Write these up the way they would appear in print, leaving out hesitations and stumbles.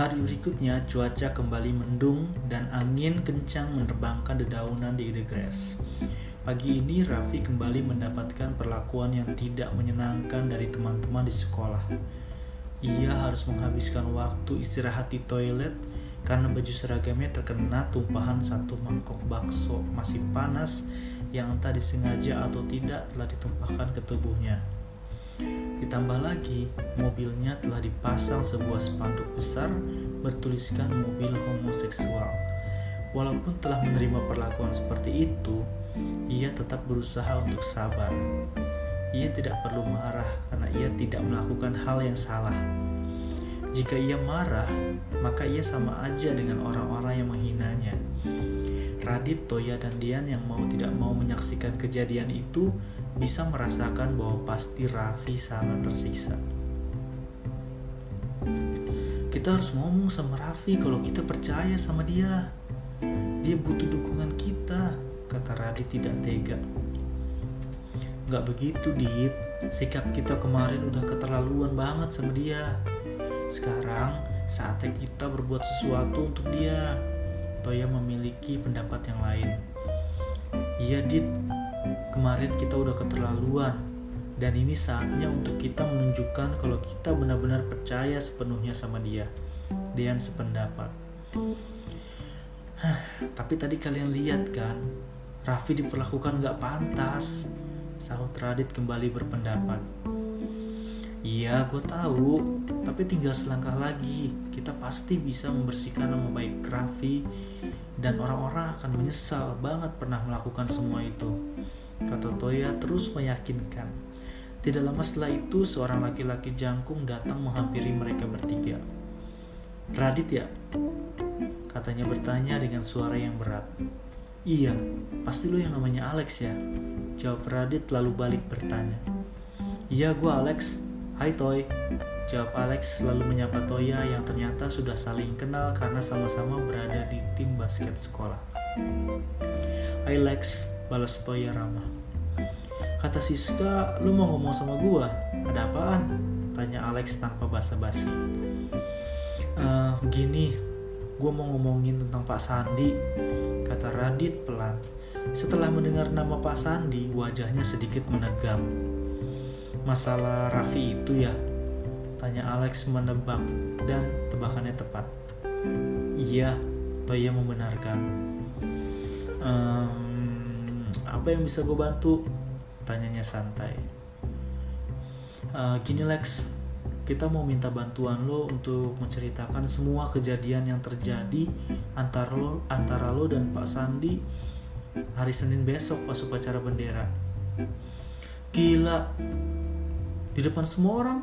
Hari berikutnya cuaca kembali mendung dan angin kencang menerbangkan dedaunan di the grass. Pagi ini Raffi kembali mendapatkan perlakuan yang tidak menyenangkan dari teman-teman di sekolah. Ia harus menghabiskan waktu istirahat di toilet karena baju seragamnya terkena tumpahan satu mangkok bakso masih panas yang entah disengaja atau tidak telah ditumpahkan ke tubuhnya. Ditambah lagi, mobilnya telah dipasang sebuah spanduk besar bertuliskan mobil homoseksual. Walaupun telah menerima perlakuan seperti itu, ia tetap berusaha untuk sabar. Ia tidak perlu marah karena ia tidak melakukan hal yang salah. Jika ia marah, maka ia sama aja dengan orang-orang yang menghinanya. Radit, Toya, dan Dian yang mau tidak mau menyaksikan kejadian itu bisa merasakan bahwa pasti Raffi sangat tersiksa. Kita harus ngomong sama Raffi kalau kita percaya sama dia. Dia butuh dukungan kita, kata Radit tidak tega. Gak begitu, Dit. Sikap kita kemarin udah keterlaluan banget sama dia. Sekarang saatnya kita berbuat sesuatu untuk dia. Toya memiliki pendapat yang lain. Iya, Dit. Kemarin kita udah keterlaluan. Dan ini saatnya untuk kita menunjukkan kalau kita benar-benar percaya sepenuhnya sama dia. Dian sependapat. Tapi tadi kalian lihat kan, Raffi diperlakukan gak pantas. Sahut Radit kembali berpendapat. Iya, gue tahu. Tapi tinggal selangkah lagi, kita pasti bisa membersihkan nama baik Raffi dan orang-orang akan menyesal banget pernah melakukan semua itu, kata Toya terus meyakinkan. Tidak lama setelah itu, seorang laki-laki jangkung datang menghampiri mereka bertiga. Radit ya? Katanya bertanya dengan suara yang berat. Iya, pasti lo yang namanya Alex ya? Jawab Radit lalu balik bertanya. Iya, gue Alex. Hai Toy, jawab Alex lalu menyapa Toya yang ternyata sudah saling kenal karena sama-sama berada di tim basket sekolah. Hai Lex, balas Toya ramah. Kata Siska, lu mau ngomong sama gua? Ada apaan? Tanya Alex tanpa basa-basi. Gini, gua mau ngomongin tentang Pak Sandi, kata Radit pelan. Setelah mendengar nama Pak Sandi, wajahnya sedikit menegam. Masalah Raffi itu ya? Tanya Alex menebak dan tebakannya tepat. Iya, Toya membenarkan. Apa yang bisa gue bantu? Tanyanya santai. Gini Lex, kita mau minta bantuan lo untuk menceritakan semua kejadian yang terjadi antara lo dan Pak Sandi hari Senin besok pas upacara bendera. Gila, di depan semua orang?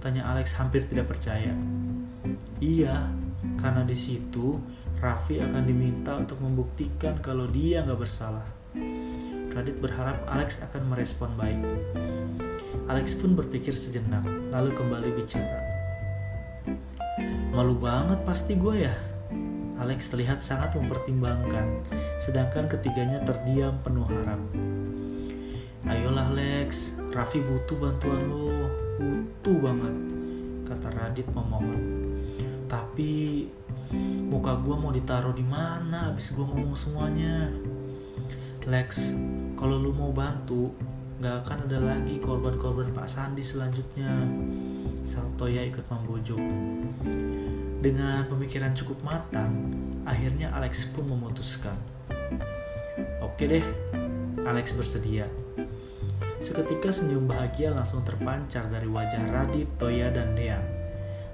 Tanya Alex hampir tidak percaya. Iya, karena di situ Raffi akan diminta untuk membuktikan kalau dia nggak bersalah. Radit berharap Alex akan merespon baik. Alex pun berpikir sejenak, lalu kembali bicara. Malu banget pasti gue ya? Alex terlihat sangat mempertimbangkan, sedangkan ketiganya terdiam penuh harap. Ayolah Lex, Raffi butuh bantuan lo, butuh banget, kata Radit memohon. Tapi muka gue mau ditaruh di mana abis gue ngomong semuanya? Lex, kalau lu mau bantu, gak akan ada lagi korban-korban Pak Sandi selanjutnya. Toya ikut membujuk. Dengan pemikiran cukup matang, akhirnya Alex pun memutuskan. Oke deh, Alex bersedia. Seketika senyum bahagia langsung terpancar dari wajah Radit, Toya, dan Dean.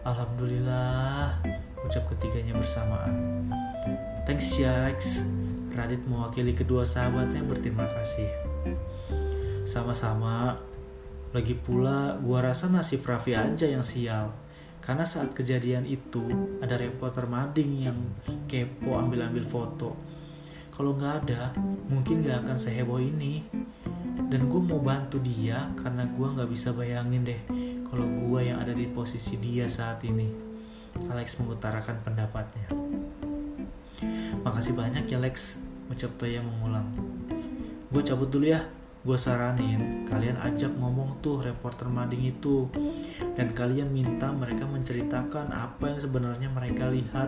Alhamdulillah, ucap ketiganya bersamaan. Thanks ya Alex. Radit mewakili kedua sahabatnya berterima kasih. Sama-sama. Lagi pula gua rasa nasib Raffi aja yang sial. Karena saat kejadian itu ada reporter mading yang kepo ambil-ambil foto. Kalau gak ada, mungkin gak akan seheboh ini. Dan gue mau bantu dia karena gue gak bisa bayangin deh kalau gue yang ada di posisi dia saat ini. Alex mengutarakan pendapatnya. Makasih banyak ya Lex, ucap Toya mengulang. Gue cabut dulu ya, Gue saranin kalian ajak ngomong tuh reporter mading itu, dan kalian minta mereka menceritakan apa yang sebenarnya mereka lihat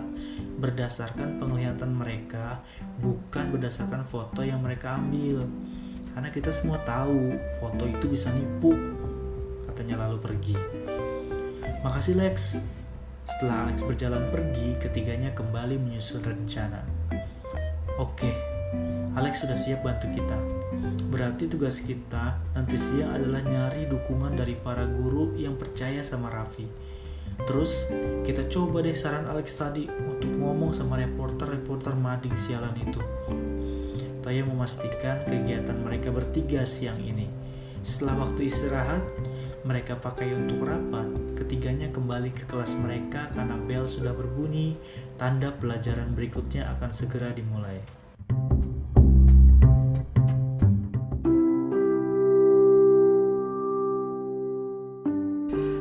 berdasarkan penglihatan mereka, bukan berdasarkan foto yang mereka ambil. Karena kita semua tahu foto itu bisa nipu, katanya lalu pergi. Makasih Lex. Setelah Alex berjalan pergi, ketiganya kembali menyusun rencana. Oke, Alex sudah siap bantu kita. Berarti tugas kita nanti siang adalah nyari dukungan dari para guru yang percaya sama Raffi. Terus kita coba deh saran Alex tadi untuk ngomong sama reporter mading sialan itu. Toya memastikan kegiatan mereka bertiga siang ini. Setelah waktu istirahat, mereka pakai untuk rapat. Ketiganya kembali ke kelas mereka karena bel sudah berbunyi, tanda pelajaran berikutnya akan segera dimulai.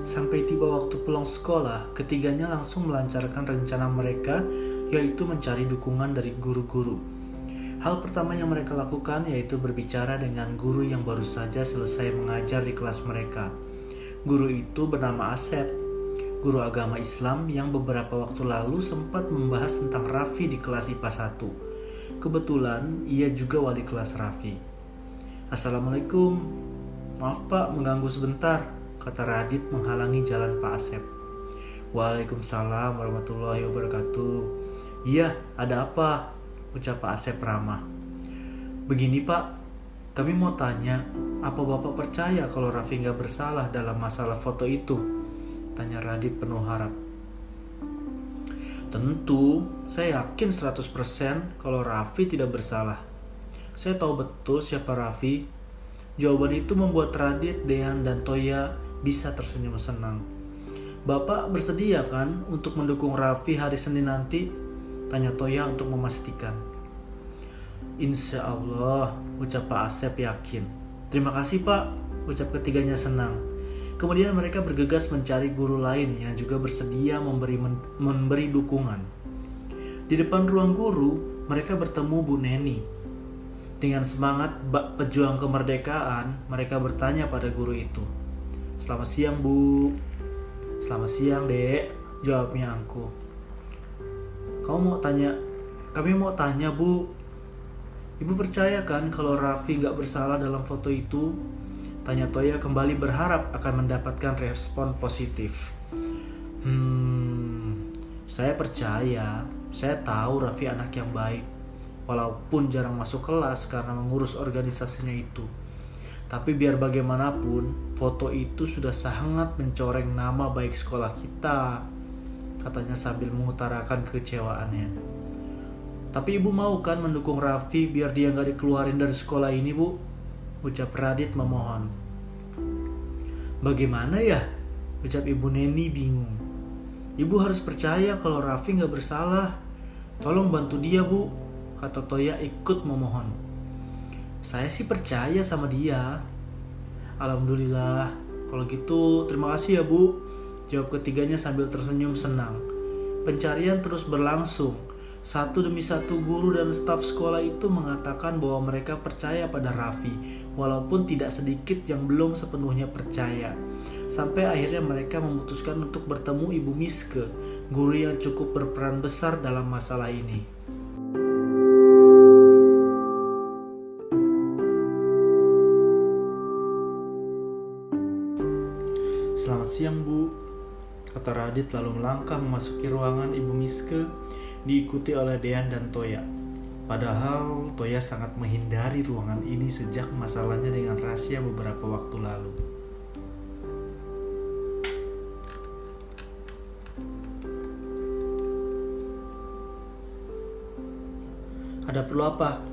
Sampai tiba waktu pulang sekolah, ketiganya langsung melancarkan rencana mereka, yaitu mencari dukungan dari guru-guru. Hal pertama yang mereka lakukan yaitu berbicara dengan guru yang baru saja selesai mengajar di kelas mereka. Guru itu bernama Asep, guru agama Islam yang beberapa waktu lalu sempat membahas tentang Raffi di kelas IPA 1. Kebetulan ia juga wali kelas Raffi. Assalamualaikum, maaf Pak mengganggu sebentar, kata Radit menghalangi jalan Pak Asep. Waalaikumsalam warahmatullahi wabarakatuh. Iya, ada apa? Ucap Pak Asep ramah. Begini Pak, kami mau tanya, apa Bapak percaya kalau Raffi gak bersalah dalam masalah foto itu? Tanya Radit penuh harap. Tentu, saya yakin 100% kalau Raffi tidak bersalah. Saya tahu betul siapa Raffi. Jawaban itu membuat Radit, Dean, dan Toya bisa tersenyum senang. Bapak bersedia kan untuk mendukung Raffi hari Senin nanti? Tanya Toya untuk memastikan. Insya Allah, ucap Pak Asep yakin. Terima kasih Pak, ucap ketiganya senang. Kemudian mereka bergegas mencari guru lain yang juga bersedia memberi dukungan. Di depan ruang guru, mereka bertemu Bu Neni. Dengan semangat bak pejuang kemerdekaan, mereka bertanya pada guru itu. Selamat siang Bu. Selamat siang Dek, jawabnya angkuh. Kami mau tanya Bu, Ibu percaya kan kalau Raffi gak bersalah dalam foto itu? Tanya Toya kembali berharap akan mendapatkan respon positif. Saya percaya, saya tahu Raffi anak yang baik, walaupun jarang masuk kelas karena mengurus organisasinya itu. Tapi biar bagaimanapun, foto itu sudah sangat mencoreng nama baik sekolah kita, katanya sambil mengutarakan kekecewaannya. Tapi ibu mau kan mendukung Raffi biar dia gak dikeluarin dari sekolah ini Bu? Ucap Radit memohon. Bagaimana ya? Ucap Ibu Neni bingung. Ibu harus percaya kalau Raffi gak bersalah. Tolong bantu dia Bu, kata Toya ikut memohon. Saya sih percaya sama dia. Alhamdulillah, kalau gitu terima kasih ya Bu, jawab ketiganya sambil tersenyum senang. Pencarian terus berlangsung. Satu demi satu guru dan staf sekolah itu mengatakan bahwa mereka percaya pada Raffi, walaupun tidak sedikit yang belum sepenuhnya percaya. Sampai akhirnya mereka memutuskan untuk bertemu Ibu Miske, guru yang cukup berperan besar dalam masalah ini. Selamat siang Bu, kata Radit lalu melangkah memasuki ruangan Ibu Miske, diikuti oleh Dean dan Toya. Padahal Toya sangat menghindari ruangan ini sejak masalahnya dengan Rasya beberapa waktu lalu. Ada perlu apa?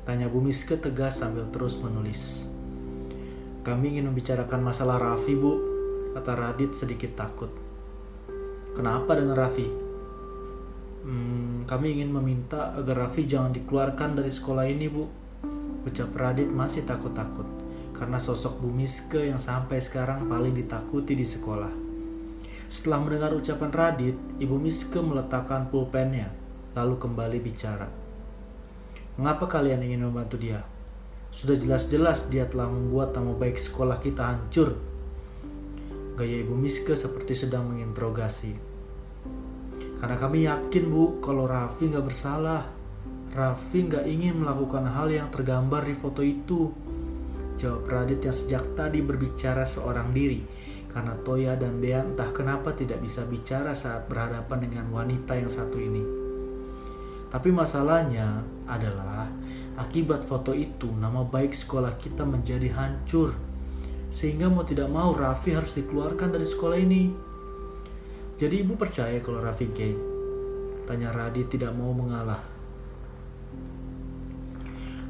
Tanya Bu Miske tegas sambil terus menulis. Kami ingin membicarakan masalah Raffi Bu, kata Radit sedikit takut. Kenapa dengan Raffi? Kami ingin meminta agar Raffi jangan dikeluarkan dari sekolah ini Bu, ucap Radit masih takut-takut karena sosok Bu Miske yang sampai sekarang paling ditakuti di sekolah. Setelah mendengar ucapan Radit, Ibu Miske meletakkan pulpennya lalu kembali bicara. Mengapa kalian ingin membantu dia? Sudah jelas-jelas dia telah membuat nama baik sekolah kita hancur. Gaya Ibu Miske seperti sedang menginterogasi. Karena kami yakin, Bu, kalau Raffi gak bersalah. Raffi gak ingin melakukan hal yang tergambar di foto itu, jawab Radit yang sejak tadi berbicara seorang diri. Karena Toya dan Dean entah kenapa tidak bisa bicara saat berhadapan dengan wanita yang satu ini. Tapi masalahnya adalah akibat foto itu nama baik sekolah kita menjadi hancur. Sehingga mau tidak mau Raffi harus dikeluarkan dari sekolah ini. Jadi ibu percaya kalau Raffi gay? Tanya Radit tidak mau mengalah.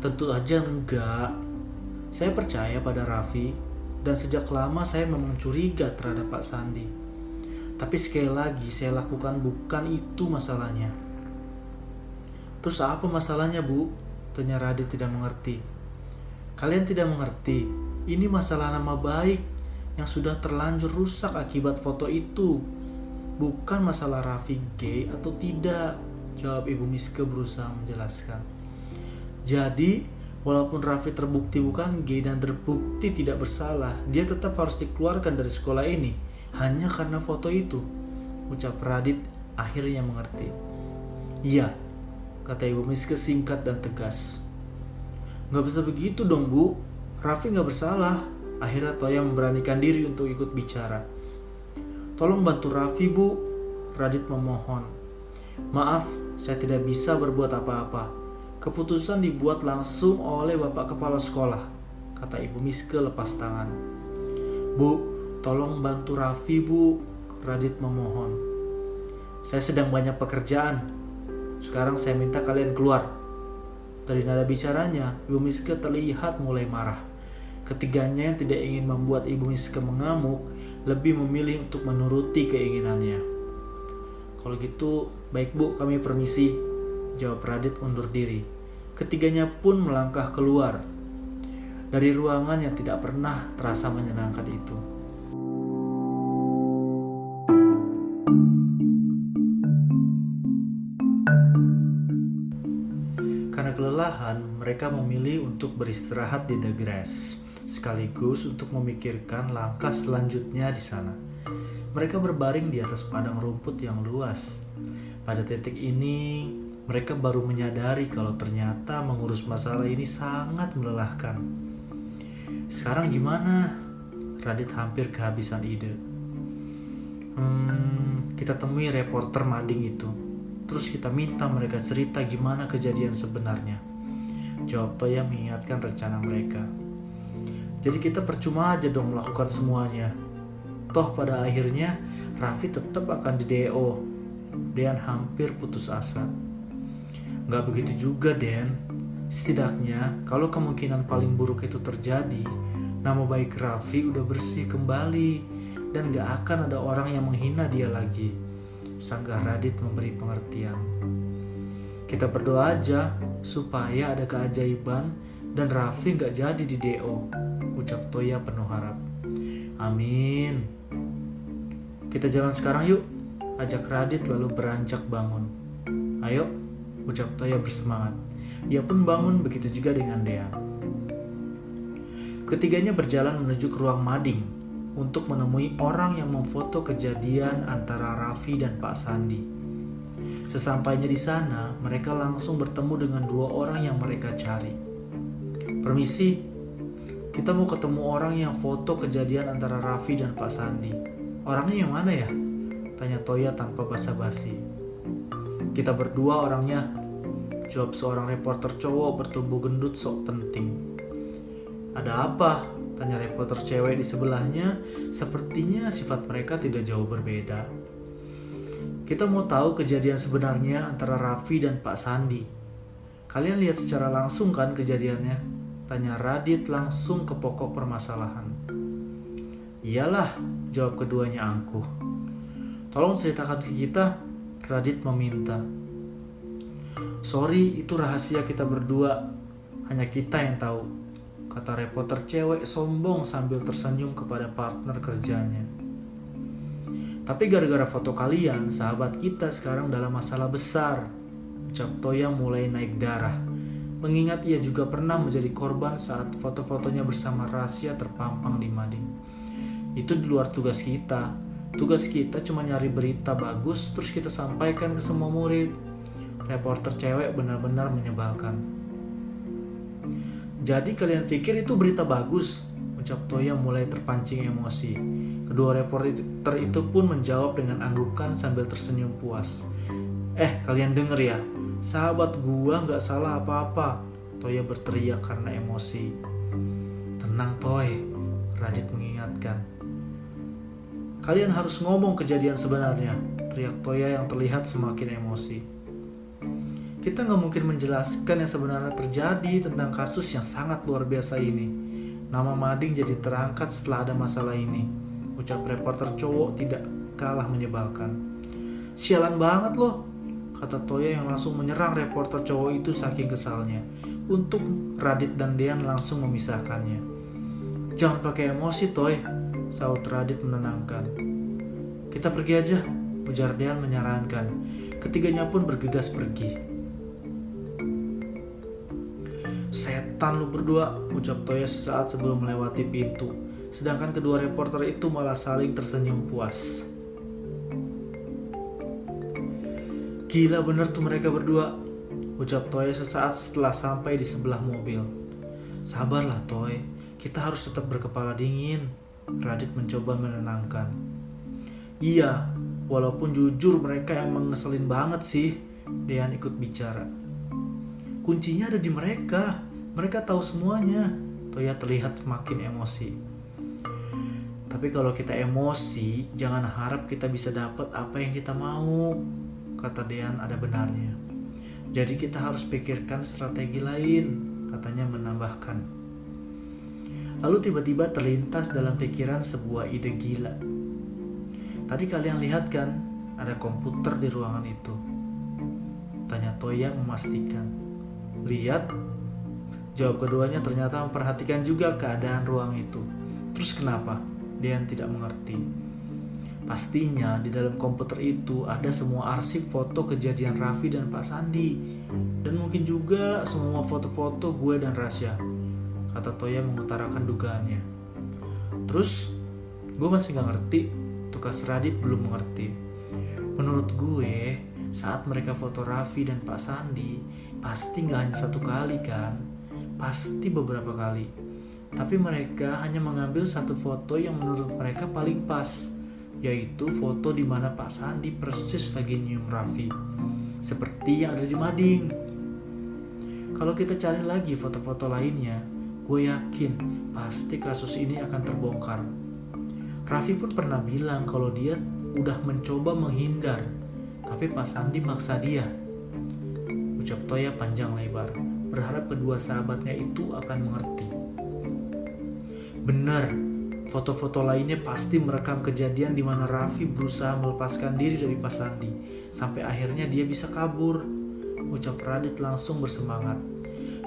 Tentu aja enggak. Saya percaya pada Raffi. Dan sejak lama saya memang curiga terhadap Pak Sandi. Tapi sekali lagi saya lakukan bukan itu masalahnya. Terus apa masalahnya, Bu? Tanya Radit tidak mengerti. Kalian tidak mengerti. Ini masalah nama baik yang sudah terlanjur rusak akibat foto itu. Bukan masalah Raffi gay atau tidak, jawab Ibu Miske berusaha menjelaskan. Jadi, walaupun Raffi terbukti bukan gay dan terbukti tidak bersalah, dia tetap harus dikeluarkan dari sekolah ini hanya karena foto itu, ucap Radit akhirnya mengerti. Iya, kata Ibu Miske singkat dan tegas. Gak bisa begitu dong, Bu. Raffi gak bersalah. Akhirnya Toya memberanikan diri untuk ikut bicara. Tolong bantu Raffi, Bu, Radit memohon. Maaf, saya tidak bisa berbuat apa-apa. Keputusan dibuat langsung oleh Bapak Kepala Sekolah, kata Ibu Miske lepas tangan. Bu, tolong bantu Raffi, Bu, Radit memohon. Saya sedang banyak pekerjaan. Sekarang saya minta kalian keluar. Dari nada bicaranya, Ibu Miske terlihat mulai marah. Ketiganya yang tidak ingin membuat Ibu Miske mengamuk, lebih memilih untuk menuruti keinginannya. Kalau gitu, baik Bu, kami permisi, jawab Radit undur diri. Ketiganya pun melangkah keluar dari ruangan yang tidak pernah terasa menyenangkan itu. Karena kelelahan, mereka memilih untuk beristirahat di The Grass, sekaligus untuk memikirkan langkah selanjutnya di sana. Mereka berbaring di atas padang rumput yang luas. Pada titik ini, mereka baru menyadari kalau ternyata mengurus masalah ini sangat melelahkan. Sekarang gimana? Radit hampir kehabisan ide. Kita temui reporter mading itu. Terus kita minta mereka cerita gimana kejadian sebenarnya, jawab Toya mengingatkan rencana mereka. Jadi kita percuma aja dong melakukan semuanya. Toh pada akhirnya Raffi tetap akan di DO. Dean hampir putus asa. Gak begitu juga, Den. Setidaknya kalau kemungkinan paling buruk itu terjadi, nama baik Raffi udah bersih kembali dan gak akan ada orang yang menghina dia lagi, sanggah Radit memberi pengertian. Kita berdoa aja supaya ada keajaiban dan Raffi gak jadi di DO, ucap Toya penuh harap. Amin. Kita jalan sekarang yuk, ajak Radit lalu beranjak bangun. Ayo, ucap Toya bersemangat. Ia pun bangun, begitu juga dengan Dean. Ketiganya berjalan menuju ke ruang mading untuk menemui orang yang memfoto kejadian antara Raffi dan Pak Sandi. Sesampainya di sana, mereka langsung bertemu dengan dua orang yang mereka cari. Permisi, kita mau ketemu orang yang foto kejadian antara Raffi dan Pak Sandi. Orangnya yang mana ya? Tanya Toya tanpa basa-basi. Kita berdua orangnya, jawab seorang reporter cowok bertubuh gendut sok penting. Ada apa? Tanya reporter cewek di sebelahnya. Sepertinya sifat mereka tidak jauh berbeda. Kita mau tahu kejadian sebenarnya antara Raffi dan Pak Sandi. Kalian lihat secara langsung kan kejadiannya? Tanya Radit langsung ke pokok permasalahan. Iyalah, jawab keduanya angkuh. Tolong ceritakan ke kita, Radit meminta. Sorry, itu rahasia kita berdua. Hanya kita yang tahu, kata reporter cewek sombong sambil tersenyum kepada partner kerjanya. Tapi gara-gara foto kalian, sahabat kita sekarang dalam masalah besar, ucap Toya mulai naik darah. mengingat ia juga pernah menjadi korban saat foto-fotonya bersama Rasya terpampang di mading. Itu di luar tugas kita. Tugas kita cuma nyari berita bagus terus kita sampaikan ke semua murid. Reporter cewek benar-benar menyebalkan. Jadi kalian pikir itu berita bagus? Ucap Toya mulai terpancing emosi. Kedua reporter itu pun menjawab dengan anggukan sambil tersenyum puas. Kalian denger ya, sahabat gua gak salah apa-apa. Toya berteriak karena emosi. Tenang Toy, Radit mengingatkan. Kalian harus ngomong kejadian sebenarnya, teriak Toya yang terlihat semakin emosi. Kita gak mungkin menjelaskan yang sebenarnya terjadi tentang kasus yang sangat luar biasa ini. Nama mading jadi terangkat setelah ada masalah ini, ucap reporter cowok tidak kalah menyebalkan. Sialan banget loh, kata Toya yang langsung menyerang reporter cowok itu saking kesalnya. Untuk Radit dan Dean langsung memisahkannya. Jangan pakai emosi Toy, saut Radit menenangkan. Kita pergi aja, ujar Dean menyarankan. Ketiganya pun bergegas pergi. Setan lu berdua, ucap Toya sesaat sebelum melewati pintu. Sedangkan kedua reporter itu malah saling tersenyum puas. Gila bener tuh mereka berdua, ucap Toya sesaat setelah sampai di sebelah mobil. Sabarlah Toy, kita harus tetap berkepala dingin, Radit mencoba menenangkan. Iya, walaupun jujur mereka emang ngeselin banget sih, Dean ikut bicara. Kuncinya ada di mereka. Mereka tahu semuanya. Toya terlihat makin emosi. Tapi kalau kita emosi, jangan harap kita bisa dapat apa yang kita mau, kata Dean ada benarnya. Jadi kita harus pikirkan strategi lain, katanya menambahkan. Lalu tiba-tiba terlintas dalam pikiran sebuah ide gila. Tadi kalian lihat kan, ada komputer di ruangan itu, tanya Toya memastikan. Lihat, jawab keduanya ternyata memperhatikan juga keadaan ruang itu. Terus kenapa? Dean tidak mengerti. Pastinya di dalam komputer itu ada semua arsip foto kejadian Raffi dan Pak Sandi. Dan mungkin juga semua foto-foto gue dan Rasya, kata Toya mengutarakan dugaannya. Terus, gue masih gak ngerti. Tugas Radit belum mengerti. Menurut gue, saat mereka foto Raffi dan Pak Sandi, pasti gak hanya satu kali kan? Pasti beberapa kali. Tapi mereka hanya mengambil satu foto yang menurut mereka paling pas, yaitu foto di mana Pak Sandi persis lagi nyium Raffi, seperti yang ada di mading. Kalau kita cari lagi foto-foto lainnya, gue yakin pasti kasus ini akan terbongkar. Raffi pun pernah bilang kalau dia udah mencoba menghindar, tapi Pak Sandi maksa dia, ucap Toya panjang lebar, berharap kedua sahabatnya itu akan mengerti. Benar, foto-foto lainnya pasti merekam kejadian di mana Raffi berusaha melepaskan diri dari Pak Sandi sampai akhirnya dia bisa kabur, ucap Radit langsung bersemangat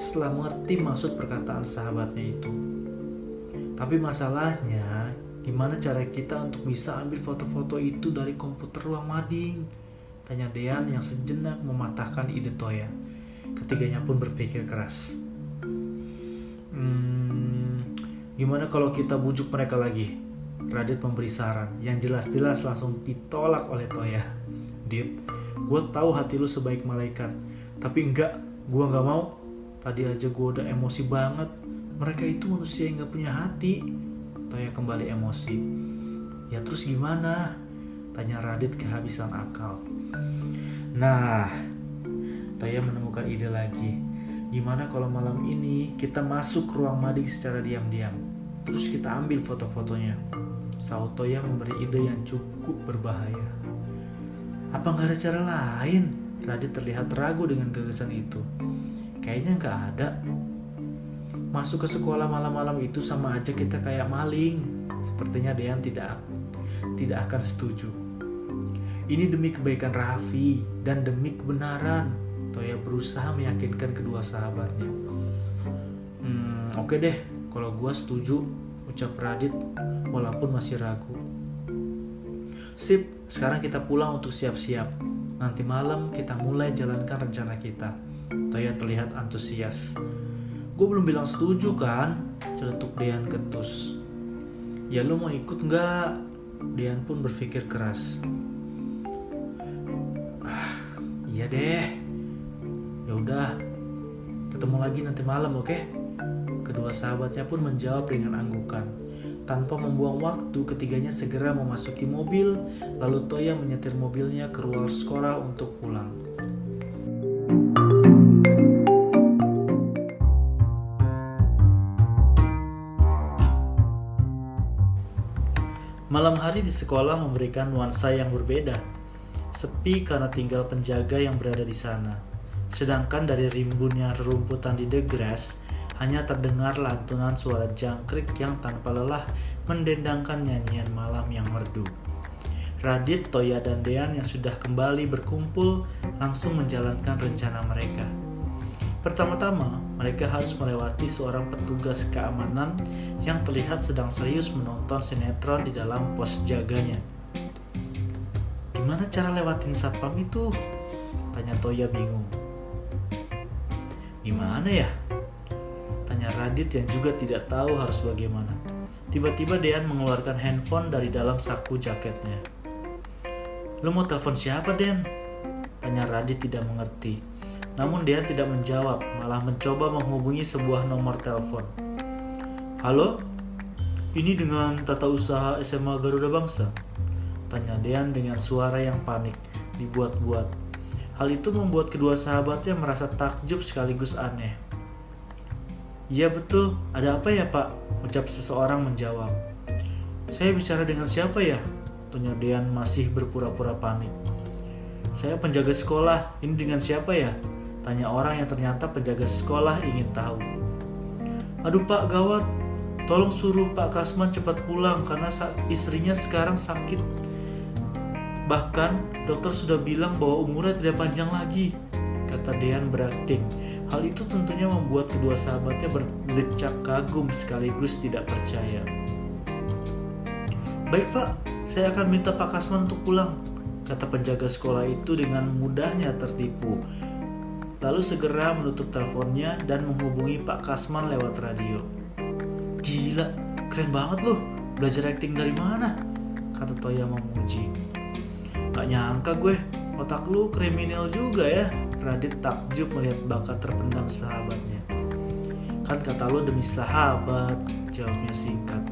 setelah mengerti maksud perkataan sahabatnya itu. Tapi masalahnya, gimana cara kita untuk bisa ambil foto-foto itu dari komputer ruang mading? Tanya Dean yang sejenak mematahkan ide Toya. Ketiganya pun berpikir keras. Gimana kalau kita bujuk mereka lagi? Radit memberi saran yang jelas-jelas langsung ditolak oleh Toya. Dit, gue tahu hati lu sebaik malaikat, tapi enggak, gue nggak mau. Tadi aja gue udah emosi banget. Mereka itu manusia yang gak punya hati. Toya kembali emosi. Ya terus gimana? Tanya Radit kehabisan akal. Nah, Toya menemukan ide lagi. Gimana kalau malam ini kita masuk ke ruang mading secara diam-diam, terus kita ambil foto-fotonya? Saut Toya memberi ide yang cukup berbahaya. Apa gak ada cara lain? Radit terlihat ragu dengan gagasan itu. Kayaknya gak ada. Masuk ke sekolah malam-malam itu sama aja kita kayak maling. Sepertinya Dean tidak akan setuju. Ini demi kebaikan Raffi dan demi kebenaran. Toya berusaha meyakinkan kedua sahabatnya. Oke deh, kalau gue setuju, ucap Radit walaupun masih ragu. Sip, sekarang kita pulang untuk siap-siap. Nanti malam kita mulai jalankan rencana kita. Toya terlihat antusias. Gue belum bilang setuju kan? Celetuk Dean ketus. Ya lu mau ikut nggak? Dean pun berpikir keras. Iya deh. Ya udah. Ketemu lagi nanti malam, oke? Kedua sahabatnya pun menjawab dengan anggukan. Tanpa membuang waktu, ketiganya segera memasuki mobil, lalu Toya menyetir mobilnya ke ruang sekolah untuk pulang. Malam hari di sekolah memberikan nuansa yang berbeda. Sepi karena tinggal penjaga yang berada di sana. Sedangkan dari rimbunnya rerumputan di The Grass, hanya terdengar lantunan suara jangkrik yang tanpa lelah mendendangkan nyanyian malam yang merdu. Radit, Toya, dan Dean yang sudah kembali berkumpul langsung menjalankan rencana mereka. Pertama-tama, mereka harus melewati seorang petugas keamanan yang terlihat sedang serius menonton sinetron di dalam pos jaganya. Gimana cara lewatin satpam itu? Tanya Toya bingung. Gimana ya? Tanya Radit yang juga tidak tahu harus bagaimana. Tiba-tiba Dean mengeluarkan handphone dari dalam saku jaketnya. Lu mau telepon siapa, Den? Tanya Radit tidak mengerti. Namun Dean tidak menjawab, malah mencoba menghubungi sebuah nomor telepon. Halo? Ini dengan Tata Usaha SMA Garuda Bangsa? Tanya Dean dengan suara yang panik, dibuat-buat. Hal itu membuat kedua sahabatnya merasa takjub sekaligus aneh. Iya betul, ada apa ya Pak? Ucap seseorang menjawab. Saya bicara dengan siapa ya? Tanya Dean masih berpura-pura panik. Saya penjaga sekolah, ini dengan siapa ya? Tanya orang yang ternyata penjaga sekolah ingin tahu. Aduh Pak, gawat. Tolong suruh Pak Kasman cepat pulang karena istrinya sekarang sakit. Bahkan dokter sudah bilang bahwa umurnya tidak panjang lagi, kata Dean berakting. Hal itu tentunya membuat kedua sahabatnya berdecak kagum sekaligus tidak percaya. Baik Pak, saya akan minta Pak Kasman untuk pulang, kata penjaga sekolah itu dengan mudahnya tertipu. Lalu segera menutup teleponnya dan menghubungi Pak Kasman lewat radio. Gila, keren banget loh, belajar akting dari mana? Kata Toya memuji. Gak nyangka gue, otak lu kriminal juga ya. Radit takjub melihat bakat terpendam sahabatnya. Kan kata lu demi sahabat, jawabnya singkat.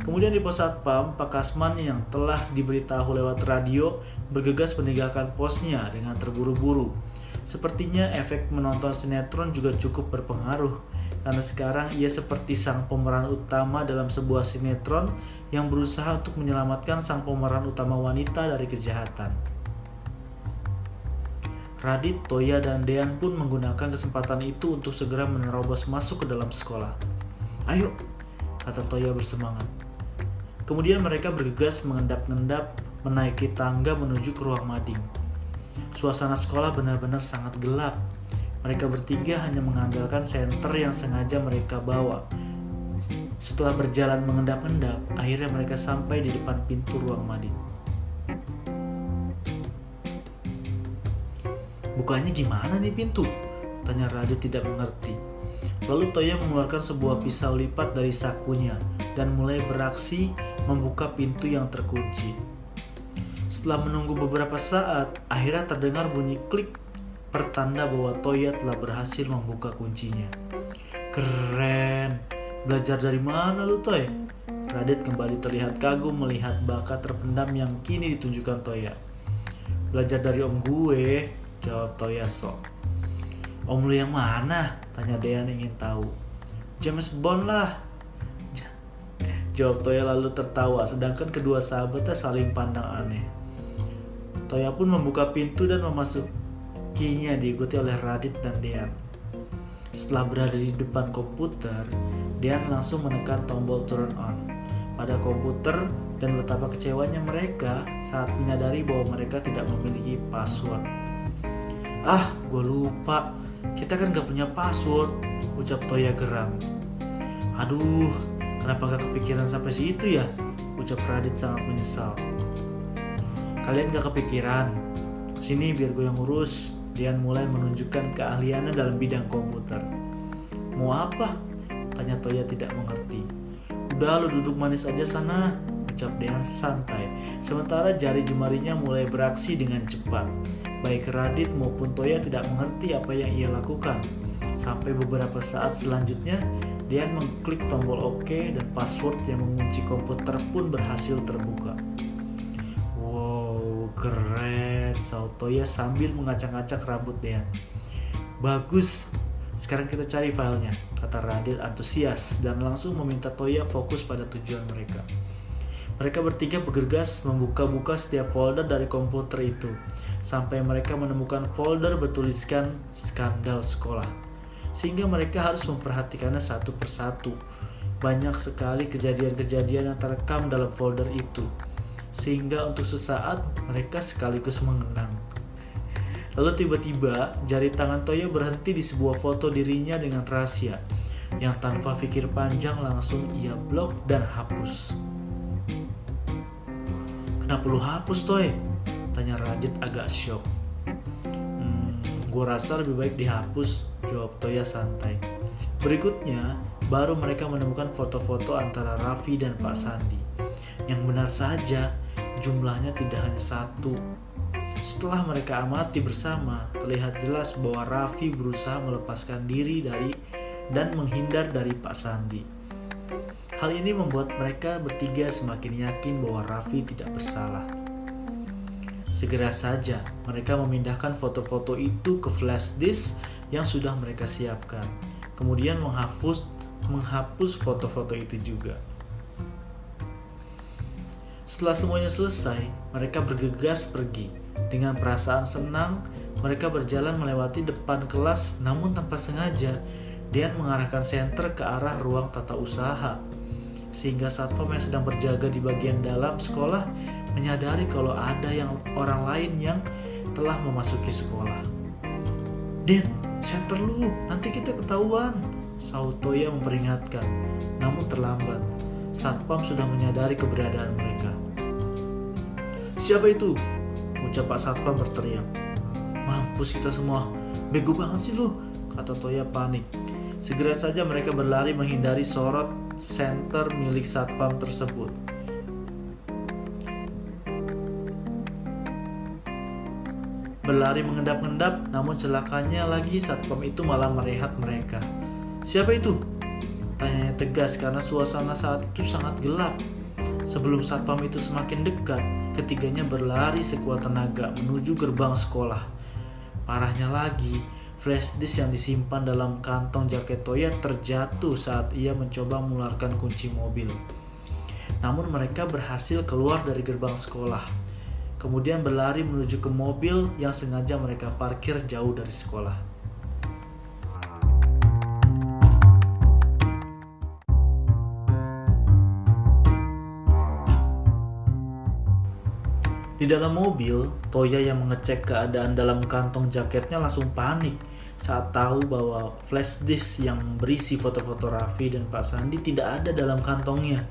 Kemudian di pos satpam, Pak Kasman yang telah diberitahu lewat radio bergegas meninggalkan posnya dengan terburu-buru. Sepertinya efek menonton sinetron juga cukup berpengaruh, karena sekarang ia seperti sang pemeran utama dalam sebuah sinetron yang berusaha untuk menyelamatkan sang pemeran utama wanita dari kejahatan. Radit, Toya, dan Dean pun menggunakan kesempatan itu untuk segera menerobos masuk ke dalam sekolah. Ayo, kata Toya bersemangat. Kemudian mereka bergegas mengendap-endap menaiki tangga menuju ke ruang mading. Suasana sekolah benar-benar sangat gelap. Mereka bertiga hanya mengandalkan senter yang sengaja mereka bawa. Setelah berjalan mengendap-endap, akhirnya mereka sampai di depan pintu ruang mading. Bukanya gimana nih pintu? Tanya Radit tidak mengerti. Lalu Toya mengeluarkan sebuah pisau lipat dari sakunya dan mulai beraksi membuka pintu yang terkunci. Setelah menunggu beberapa saat, akhirnya terdengar bunyi klik pertanda bahwa Toya telah berhasil membuka kuncinya. Keren! Belajar dari mana lu, Toy? Radit kembali terlihat kagum melihat bakat terpendam yang kini ditunjukkan Toya. Belajar dari om gue, jawab Toya sok. Om lu yang mana? Tanya Dean ingin tahu. James Bond lah, jawab Toya lalu tertawa, sedangkan kedua sahabatnya saling pandang aneh. Toya pun membuka pintu dan memasukinya diikuti oleh Radit dan Dean. Setelah berada di depan komputer, Dean langsung menekan tombol turn on pada komputer dan betapa kecewanya mereka saat menyadari bahwa mereka tidak memiliki password. Ah, gue lupa. Kita kan gak punya password, ucap Toya geram. Aduh, kenapa gak kepikiran sampai situ ya? Ucap Radit sangat menyesal. Kalian gak kepikiran? Sini biar gue yang urus, Dean mulai menunjukkan keahliannya dalam bidang komputer. Mau apa? Tanya Toya tidak mengerti. Udah, lu duduk manis aja sana, ucap Dean santai. Sementara jari jemarinya mulai beraksi dengan cepat. Baik Radit maupun Toya tidak mengerti apa yang ia lakukan. Sampai beberapa saat selanjutnya, Dean mengklik tombol OK dan password yang mengunci komputer pun berhasil terbuka. Wow, keren, saut Toya sambil mengacak-acak rambut Dean. Bagus, sekarang kita cari filenya, kata Radit antusias dan langsung meminta Toya fokus pada tujuan mereka. Mereka bertiga bergegas membuka-buka setiap folder dari komputer itu, sampai mereka menemukan folder bertuliskan skandal sekolah. Sehingga mereka harus memperhatikannya satu persatu. Banyak sekali kejadian-kejadian yang terekam dalam folder itu, sehingga untuk sesaat mereka sekaligus mengenang. Lalu tiba-tiba jari tangan Toya berhenti di sebuah foto dirinya dengan rahasia, yang tanpa pikir panjang langsung ia blok dan hapus. Kenapa lu hapus, Toy? Tanya Radit agak syok. Gua rasa lebih baik dihapus, jawab Toya santai. Berikutnya, baru mereka menemukan foto-foto antara Raffi dan Pak Sandi. Yang benar saja, jumlahnya tidak hanya satu. Setelah mereka amati bersama, terlihat jelas bahwa Raffi berusaha melepaskan diri dari dan menghindar dari Pak Sandi. Hal ini membuat mereka bertiga semakin yakin bahwa Raffi tidak bersalah. Segera saja mereka memindahkan foto-foto itu ke flash disk yang sudah mereka siapkan. Kemudian menghapus foto-foto itu juga. Setelah semuanya selesai, mereka bergegas pergi. Dengan perasaan senang, mereka berjalan melewati depan kelas, namun tanpa sengaja Dean mengarahkan senter ke arah ruang tata usaha. Sehingga satpam yang sedang berjaga di bagian dalam sekolah menyadari kalau ada orang lain yang telah memasuki sekolah. Den, senter lu, nanti kita ketahuan, saut Toya memperingatkan. Namun terlambat, satpam sudah menyadari keberadaan mereka. Siapa itu? Ucap Pak Satpam berteriak. Mampus kita semua, bego banget sih lu, kata Toya panik. Segera saja mereka berlari menghindari sorot senter milik satpam tersebut. Berlari mengendap-endap, namun celakanya lagi satpam itu malah merehat mereka. Siapa itu? Tanyanya tegas karena suasana saat itu sangat gelap. Sebelum satpam itu semakin dekat, ketiganya berlari sekuat tenaga menuju gerbang sekolah. Parahnya lagi, flash disk yang disimpan dalam kantong jaket Toya terjatuh saat ia mencoba mengeluarkan kunci mobil. Namun mereka berhasil keluar dari gerbang sekolah. Kemudian berlari menuju ke mobil yang sengaja mereka parkir jauh dari sekolah. Di dalam mobil, Toya yang mengecek keadaan dalam kantong jaketnya langsung panik saat tahu bahwa flash disk yang berisi foto-foto Raffi dan Pak Sandi tidak ada dalam kantongnya.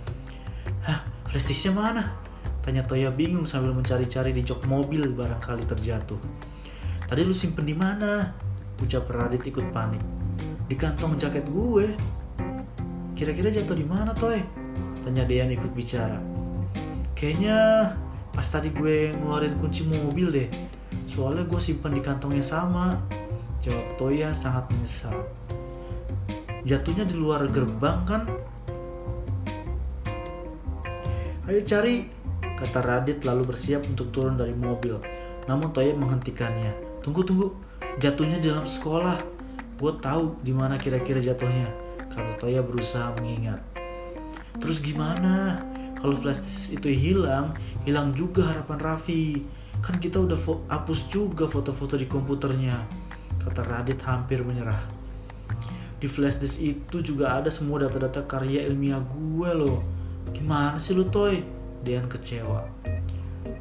Hah, flash disknya mana? Tanya Toya bingung sambil mencari-cari di jok mobil barangkali terjatuh. Tadi lu simpen di mana? Ucap Radit ikut panik. Di kantong jaket gue. Kira-kira jatuh di mana, Toy? Tanya Dean ikut bicara. Kayaknya pas tadi gue ngeluarin kunci mobil deh. Soalnya gue simpan di kantong yang sama. Jawab Toya sangat menyesal. Jatuhnya di luar gerbang kan? Ayo cari, kata Radit lalu bersiap untuk turun dari mobil. Namun Toya menghentikannya. Tunggu, jatuhnya di dalam sekolah. Gue tahu di mana kira-kira jatuhnya, kata Toya berusaha mengingat. Terus gimana? Kalau flash disk itu hilang juga harapan Raffi. Kan kita udah hapus juga foto-foto di komputernya, kata Radit hampir menyerah. Di flash disk itu juga ada semua data-data karya ilmiah gue loh. Gimana sih lu, Toy? Dean kecewa.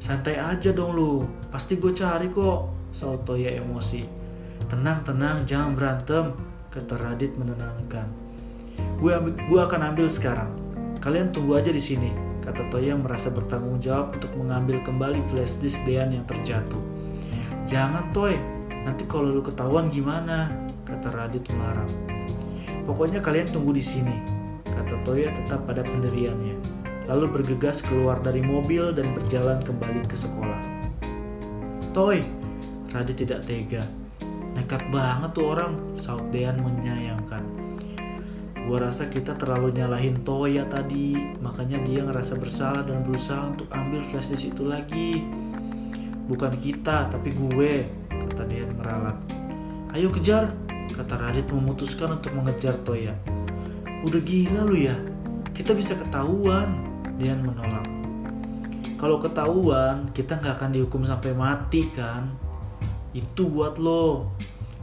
Santai aja dong lu, pasti gue cari kok, saut Toya emosi. Tenang, jangan berantem, kata Radit menenangkan. Gue akan ambil sekarang. Kalian tunggu aja di sini, kata Toya merasa bertanggung jawab untuk mengambil kembali flash disk Dean yang terjatuh. Jangan, Toy, Nanti kalau lu ketahuan gimana? Kata Radit melarang. Pokoknya kalian tunggu di sini, kata Toya tetap pada pendiriannya. Lalu bergegas keluar dari mobil dan berjalan kembali ke sekolah. Toy, Radit tidak tega. Nekat banget tuh orang, saut Dean menyayangkan. Gua rasa kita terlalu nyalahin Toya tadi, makanya dia ngerasa bersalah dan berusaha untuk ambil flash disk itu lagi. Bukan kita, tapi gue, kata Dean meralat. Ayo kejar, kata Radit memutuskan untuk mengejar Toya. Udah gila lu ya, kita bisa ketahuan, Dean menolak. Kalau ketahuan, kita gak akan dihukum sampai mati kan? Itu buat lo.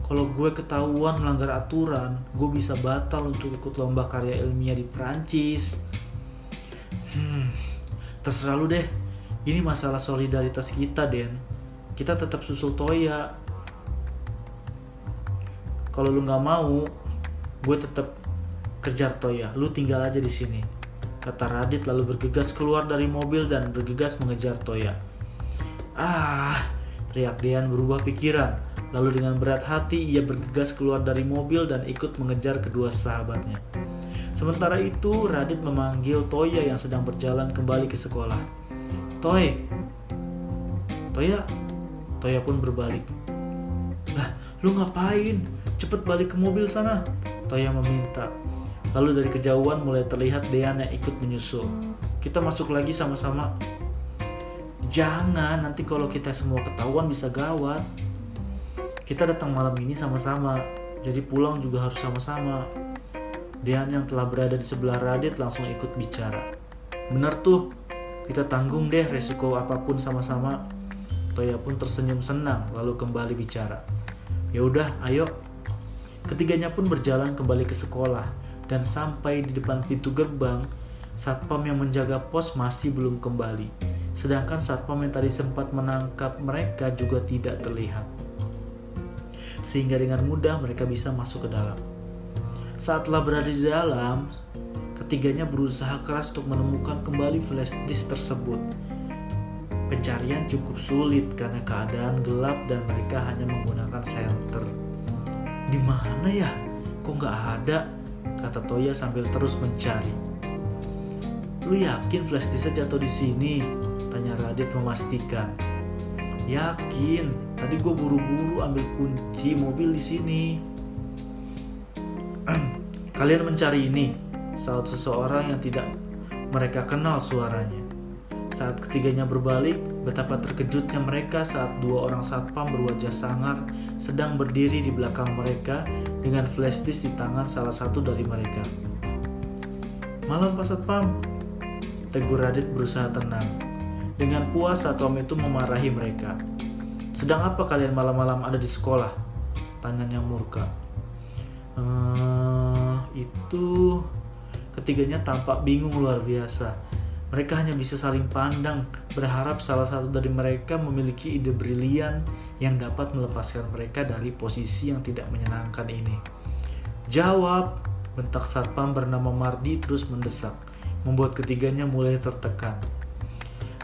Kalau gue ketahuan melanggar aturan, gue bisa batal untuk ikut lomba karya ilmiah di Perancis. Terserah lu deh. Ini masalah solidaritas kita, Den. Kita tetap susul Toya. Kalau lu nggak mau, gue tetap kejar Toya. Lu tinggal aja di sini, kata Radit lalu bergegas keluar dari mobil dan bergegas mengejar Toya. Teriak Dean berubah pikiran. Lalu dengan berat hati ia bergegas keluar dari mobil dan ikut mengejar kedua sahabatnya. Sementara itu Radit memanggil Toya yang sedang berjalan kembali ke sekolah. Toya pun berbalik. Lah, lu ngapain? Cepet balik ke mobil sana, Toya meminta. Lalu dari kejauhan mulai terlihat Dean yang ikut menyusul. Kita masuk lagi sama-sama. Jangan, nanti kalau kita semua ketahuan bisa gawat. Kita datang malam ini sama-sama, jadi pulang juga harus sama-sama. Dean yang telah berada di sebelah Radit langsung ikut bicara. Bener tuh, kita tanggung deh resiko apapun sama-sama. Toya pun tersenyum senang lalu kembali bicara. Ya udah, ayo. Ketiganya pun berjalan kembali ke sekolah dan sampai di depan pintu gerbang, satpam yang menjaga pos masih belum kembali. Sedangkan satpam yang tadi sempat menangkap mereka juga tidak terlihat. Sehingga dengan mudah mereka bisa masuk ke dalam. Saat telah berada di dalam, ketiganya berusaha keras untuk menemukan kembali flash disk tersebut. Pencarian cukup sulit karena keadaan gelap dan mereka hanya menggunakan senter. Di mana ya? Kok nggak ada? Kata Toya sambil terus mencari. Lu yakin flash disknya jatuh di sini? Tanya Radit memastikan. Yakin. Tadi gue buru-buru ambil kunci mobil di sini. Kalian mencari ini, saut seseorang yang tidak mereka kenal suaranya. Saat ketiganya berbalik, betapa terkejutnya mereka saat dua orang satpam berwajah sangar sedang berdiri di belakang mereka dengan flash disk di tangan salah satu dari mereka. Malam Pak Satpam, tegur Radit berusaha tenang. Dengan puas satpam itu memarahi mereka. Sedang apa kalian malam-malam ada di sekolah? Tanyanya murka. Itu ketiganya tampak bingung luar biasa. Mereka hanya bisa saling pandang, berharap salah satu dari mereka memiliki ide brilian yang dapat melepaskan mereka dari posisi yang tidak menyenangkan ini. Jawab, bentak satpam bernama Mardi terus mendesak, membuat ketiganya mulai tertekan.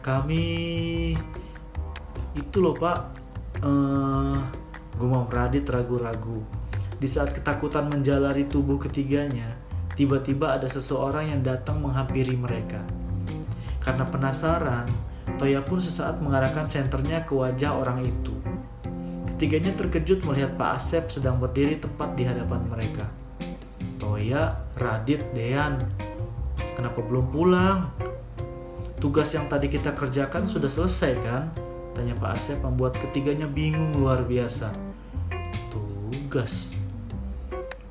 Kami itu loh Pak, gumam Radit ragu-ragu. Di saat ketakutan menjalari tubuh ketiganya, tiba-tiba ada seseorang yang datang menghampiri mereka. Karena penasaran, Toya pun sesaat mengarahkan senternya ke wajah orang itu. Ketiganya terkejut melihat Pak Asep sedang berdiri tepat di hadapan mereka. Toya, Radit, Dean, kenapa belum pulang? Tugas yang tadi kita kerjakan sudah selesai kan? Tanya Pak Asep membuat ketiganya bingung luar biasa. Tugas?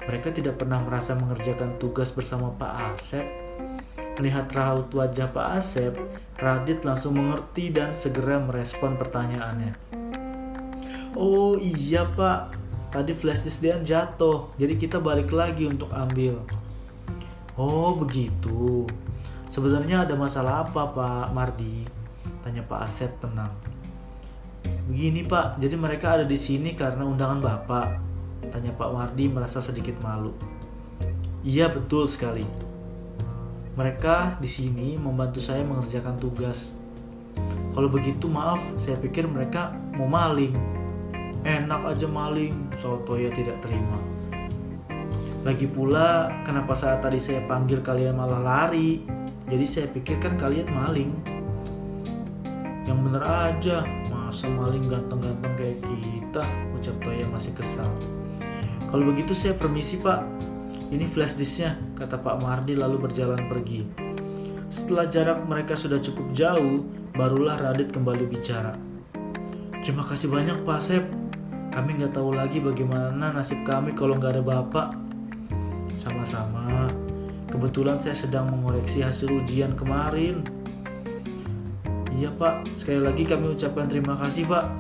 Mereka tidak pernah merasa mengerjakan tugas bersama Pak Asep. Melihat raut wajah Pak Asep, Radit langsung mengerti dan segera merespon pertanyaannya. Oh iya Pak, tadi flash disk Dean jatuh, jadi kita balik lagi untuk ambil. Oh begitu. Sebenarnya ada masalah apa Pak Mardi? Tanya Pak Asep tenang. Begini Pak, jadi mereka ada di sini karena undangan Bapak. Tanya Pak Mardi merasa sedikit malu. Iya betul sekali. Mereka di sini membantu saya mengerjakan tugas. Kalau begitu maaf, saya pikir mereka mau maling. Enak aja maling, sahut Toya tidak terima. Lagi pula, kenapa saat tadi saya panggil kalian malah lari? Jadi saya pikir kan kalian maling. Yang bener aja, masa maling ganteng-ganteng kayak kita, ucap Toya masih kesal. Kalau begitu saya permisi pak, ini flash disknya, kata Pak Mardi lalu berjalan pergi. Setelah jarak mereka sudah cukup jauh, barulah Radit kembali bicara. Terima kasih banyak Pak Asep, kami nggak tahu lagi bagaimana nasib kami kalau nggak ada bapak. Sama-sama, kebetulan saya sedang mengoreksi hasil ujian kemarin. Iya pak, sekali lagi kami ucapkan terima kasih pak.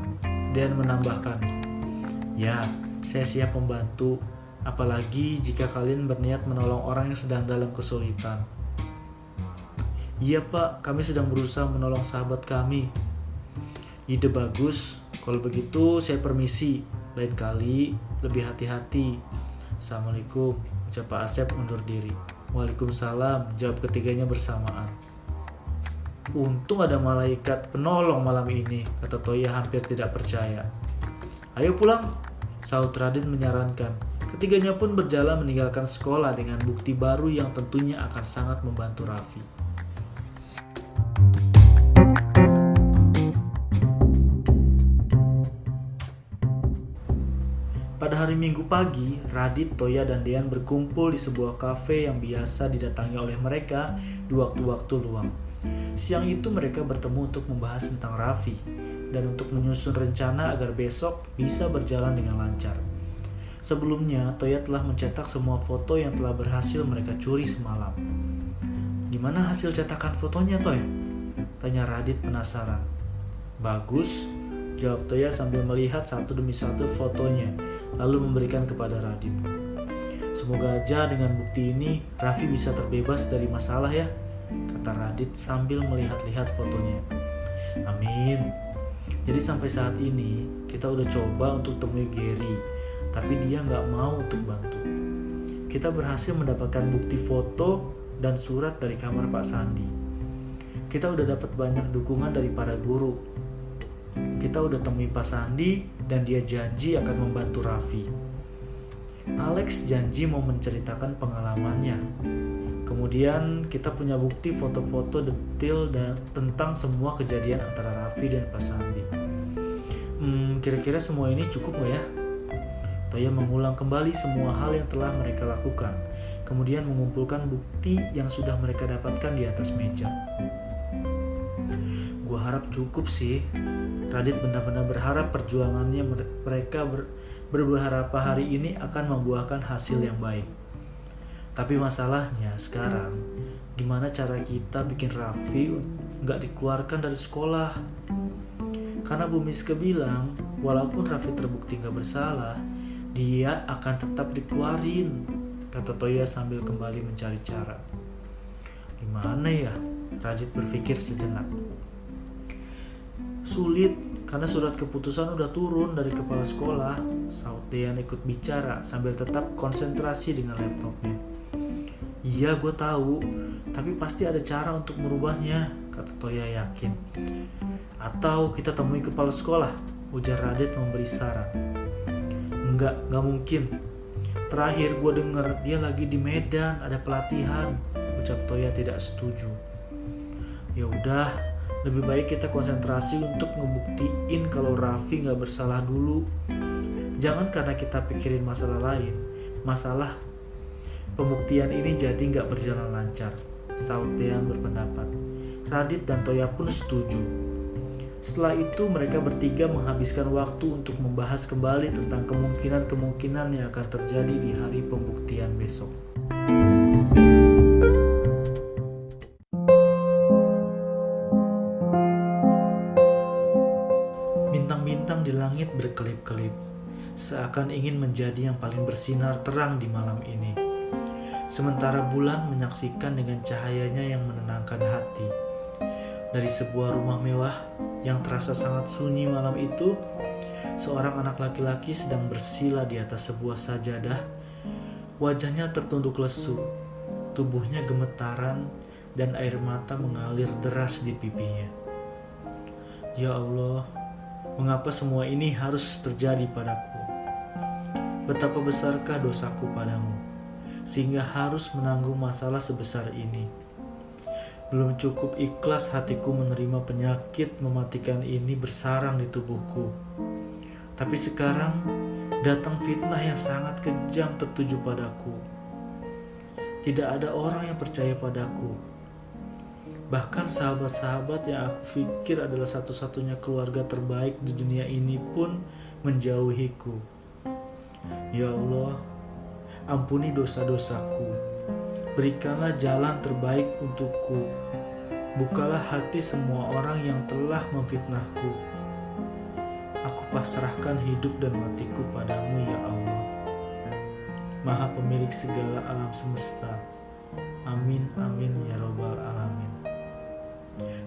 Dan menambahkan, ya saya siap membantu, apalagi jika kalian berniat menolong orang yang sedang dalam kesulitan. Iya pak, kami sedang berusaha menolong sahabat kami. Ide bagus, kalau begitu saya permisi, lain kali lebih hati-hati. Assalamualaikum, ucap Pak Asep undur diri. Waalaikumsalam, jawab ketiganya bersamaan. Untung ada malaikat penolong malam ini, kata Toya hampir tidak percaya. Ayo pulang, sahut Radit menyarankan. Ketiganya pun berjalan meninggalkan sekolah dengan bukti baru yang tentunya akan sangat membantu Raffi. Pada hari Minggu pagi, Radit, Toya, dan Dean berkumpul di sebuah kafe yang biasa didatangi oleh mereka di waktu-waktu luang. Siang itu mereka bertemu untuk membahas tentang Raffi dan untuk menyusun rencana agar besok bisa berjalan dengan lancar. Sebelumnya, Toya telah mencetak semua foto yang telah berhasil mereka curi semalam. Gimana hasil cetakan fotonya, Toy? Tanya Radit penasaran. Bagus, jawab Toya sambil melihat satu demi satu fotonya, lalu memberikan kepada Radit. Semoga aja dengan bukti ini Raffi bisa terbebas dari masalah ya, kata Radit sambil melihat-lihat fotonya. Amin. Jadi sampai saat ini kita udah coba untuk temui Gary, tapi dia nggak mau untuk bantu. Kita berhasil mendapatkan bukti foto dan surat dari kamar Pak Sandi. Kita udah dapat banyak dukungan dari para guru. Kita udah temui Pak Sandi dan dia janji akan membantu Raffi. Alex janji mau menceritakan pengalamannya. Kemudian kita punya bukti foto-foto detail dan tentang semua kejadian antara Raffi dan Pak Sandi. Kira-kira semua ini cukup gak ya? Toya mengulang kembali semua hal yang telah mereka lakukan, kemudian mengumpulkan bukti yang sudah mereka dapatkan di atas meja. Gua harap cukup sih. Radit benar-benar berharap perjuangannya mereka beberapa hari ini akan membuahkan hasil yang baik. Tapi masalahnya sekarang, gimana cara kita bikin Raffi nggak dikeluarkan dari sekolah? Karena Bu Miske bilang, walaupun Raffi terbukti nggak bersalah, dia akan tetap dikeluarin, kata Toya sambil kembali mencari cara. Gimana ya? Radit berpikir sejenak. Sulit, karena surat keputusan udah turun dari kepala sekolah, sahut Dean ikut bicara sambil tetap konsentrasi dengan laptopnya. Iya gue tahu, tapi pasti ada cara untuk merubahnya, kata Toya yakin. Atau kita temui kepala sekolah, ujar Radit memberi saran. Enggak mungkin. Terakhir gue denger dia lagi di Medan ada pelatihan, ucap Toya tidak setuju. Ya udah, lebih baik kita konsentrasi untuk ngebuktiin kalau Raffi gak bersalah dulu. Jangan karena kita pikirin masalah lain, masalah pembuktian ini jadi gak berjalan lancar, sahut Dean berpendapat. Radit dan Toya pun setuju. Setelah itu mereka bertiga menghabiskan waktu untuk membahas kembali tentang kemungkinan-kemungkinan yang akan terjadi di hari pembuktian besok. Bintang-bintang di langit berkelip-kelip, seakan ingin menjadi yang paling bersinar terang di malam ini. Sementara bulan menyaksikan dengan cahayanya yang menenangkan hati. Dari sebuah rumah mewah yang terasa sangat sunyi malam itu, seorang anak laki-laki sedang bersila di atas sebuah sajadah. Wajahnya tertunduk lesu, tubuhnya gemetaran, dan air mata mengalir deras di pipinya. Ya Allah, Mengapa semua ini harus terjadi padaku? Betapa besarkah dosaku padamu, sehingga harus menanggung masalah sebesar ini. Belum cukup ikhlas hatiku menerima penyakit mematikan ini bersarang di tubuhku. Tapi sekarang datang fitnah yang sangat kejam tertuju padaku. Tidak ada orang yang percaya padaku. Bahkan sahabat-sahabat yang aku pikir adalah satu-satunya keluarga terbaik di dunia ini pun menjauhiku. Ya Allah, ampuni dosa-dosaku. Berikanlah jalan terbaik untukku. Bukalah hati semua orang yang telah memfitnahku. Aku pasrahkan hidup dan matiku padamu ya Allah, Maha pemilik segala alam semesta. Amin amin ya robbal alamin.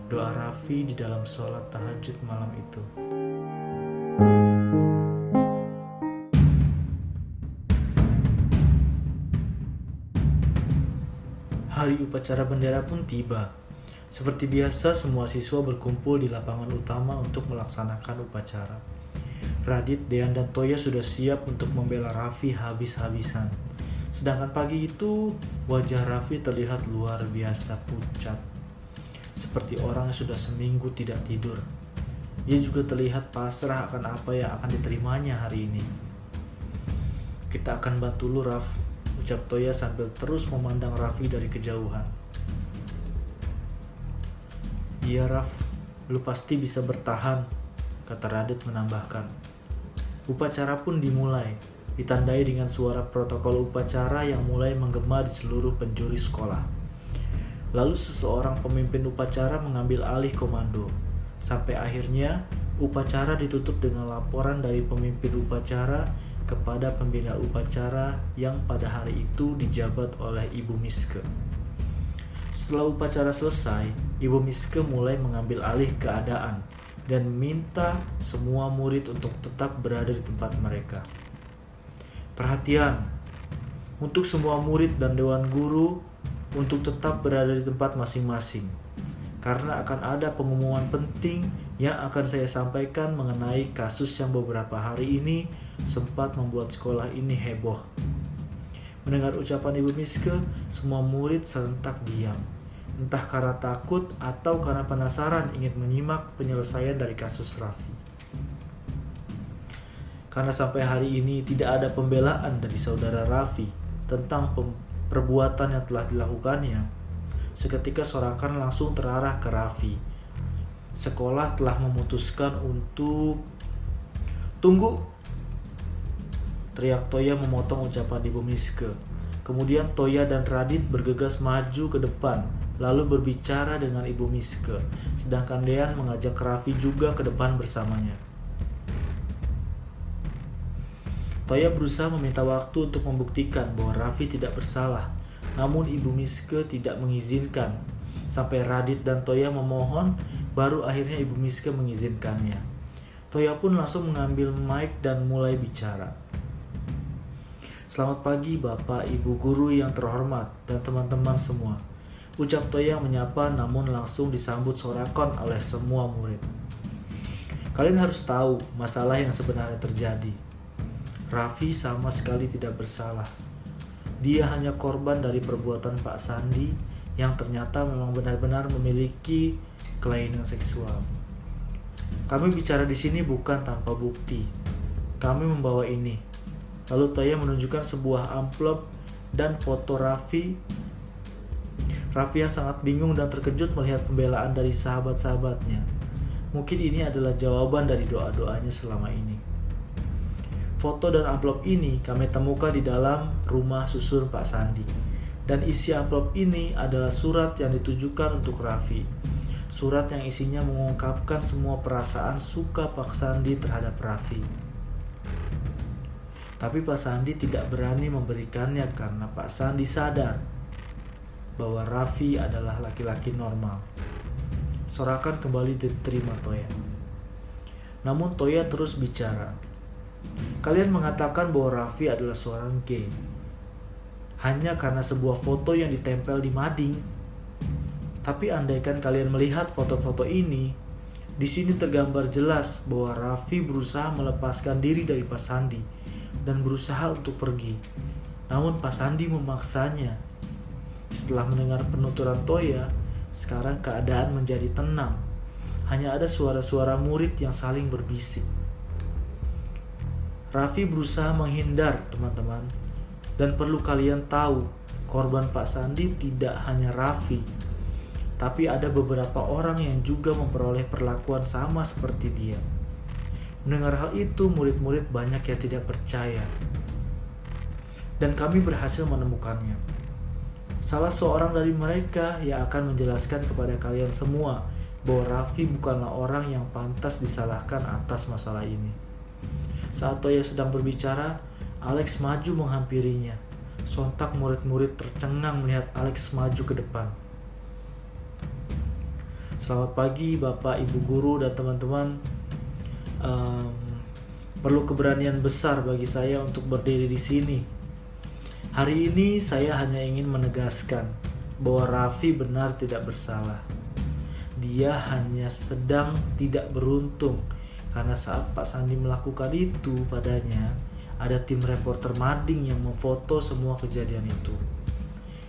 Doa Raffi di dalam sholat tahajud malam itu. Hari upacara bendera pun tiba. Seperti biasa, semua siswa berkumpul di lapangan utama untuk melaksanakan upacara. Radit, Dean, dan Toya sudah siap untuk membela Raffi habis-habisan. Sedangkan pagi itu, wajah Raffi terlihat luar biasa pucat. Seperti orang yang sudah seminggu tidak tidur. Ia juga terlihat pasrah akan apa yang akan diterimanya hari ini. Kita akan bantu lu, Raf, ucap Toya sambil terus memandang Raffi dari kejauhan. Iya Raf, lu pasti bisa bertahan, kata Radit menambahkan. Upacara pun dimulai, ditandai dengan suara protokol upacara yang mulai menggema di seluruh penjuru sekolah. Lalu seseorang pemimpin upacara mengambil alih komando, sampai akhirnya upacara ditutup dengan laporan dari pemimpin upacara kepada pembina upacara yang pada hari itu dijabat oleh Ibu Miske. Setelah upacara selesai, Ibu Miske mulai mengambil alih keadaan dan minta semua murid untuk tetap berada di tempat mereka. Perhatian, untuk semua murid dan dewan guru untuk tetap berada di tempat masing-masing, karena akan ada pengumuman penting yang akan saya sampaikan mengenai kasus yang beberapa hari ini sempat membuat sekolah ini heboh. Mendengar ucapan Ibu Miske, semua murid serentak diam. Entah karena takut atau karena penasaran ingin menyimak penyelesaian dari kasus Raffi. Karena sampai hari ini tidak ada pembelaan dari saudara Raffi tentang perbuatan yang telah dilakukannya, seketika sorakan langsung terarah ke Raffi. Sekolah telah memutuskan untuk... Tunggu! Teriak Toya memotong ucapan Ibu Miske. Kemudian Toya dan Radit bergegas maju ke depan, lalu berbicara dengan Ibu Miske, sedangkan Dean mengajak Raffi juga ke depan bersamanya. Toya berusaha meminta waktu untuk membuktikan bahwa Raffi tidak bersalah, namun Ibu Miske tidak mengizinkan. Sampai Radit dan Toya memohon, baru akhirnya Ibu Miske mengizinkannya. Toya pun langsung mengambil mic dan mulai bicara. Selamat pagi Bapak, Ibu Guru yang terhormat, dan teman-teman semua. Ucap Toya menyapa namun langsung disambut sorakon oleh semua murid. Kalian harus tahu masalah yang sebenarnya terjadi. Raffi sama sekali tidak bersalah. Dia hanya korban dari perbuatan Pak Sandi yang ternyata memang benar-benar memiliki kelainan seksual. Kami bicara di sini bukan tanpa bukti. Kami membawa ini. Lalu Toya menunjukkan sebuah amplop dan foto Raffi. Raffi yang sangat bingung dan terkejut melihat pembelaan dari sahabat-sahabatnya. Mungkin ini adalah jawaban dari doa-doanya selama ini. Foto dan amplop ini kami temukan di dalam rumah susun Pak Sandi. Dan isi amplop ini adalah surat yang ditujukan untuk Raffi. Surat yang isinya mengungkapkan semua perasaan suka Pak Sandi terhadap Raffi. Tapi Pak Sandi tidak berani memberikannya karena Pak Sandi sadar bahwa Raffi adalah laki-laki normal. Sorakan kembali diterima Toya. Namun Toya terus bicara. Kalian mengatakan bahwa Raffi adalah seorang gay hanya karena sebuah foto yang ditempel di mading. Tapi andaikan kalian melihat foto-foto ini, Di sini tergambar jelas bahwa Raffi berusaha melepaskan diri dari Pak Sandi dan berusaha untuk pergi. Namun Pak Sandi memaksanya. Setelah mendengar penuturan Toya, sekarang keadaan menjadi tenang. Hanya ada suara-suara murid yang saling berbisik. Raffi berusaha menghindar, teman-teman. Dan perlu kalian tahu, korban Pak Sandi tidak hanya Raffi, tapi ada beberapa orang yang juga memperoleh perlakuan sama seperti dia. Mendengar hal itu, murid-murid banyak yang tidak percaya. Dan kami berhasil menemukannya. Salah seorang dari mereka yang akan menjelaskan kepada kalian semua bahwa Raffi bukanlah orang yang pantas disalahkan atas masalah ini. Saat Toya sedang berbicara, Alex maju menghampirinya. Sontak murid-murid tercengang melihat Alex maju ke depan. Selamat pagi Bapak, Ibu Guru, dan teman-teman. Perlu keberanian besar bagi saya untuk berdiri di sini. Hari ini saya hanya ingin menegaskan bahwa Raffi benar tidak bersalah. Dia hanya sedang tidak beruntung karena saat Pak Sandi melakukan itu padanya, ada tim reporter mading yang memfoto semua kejadian itu.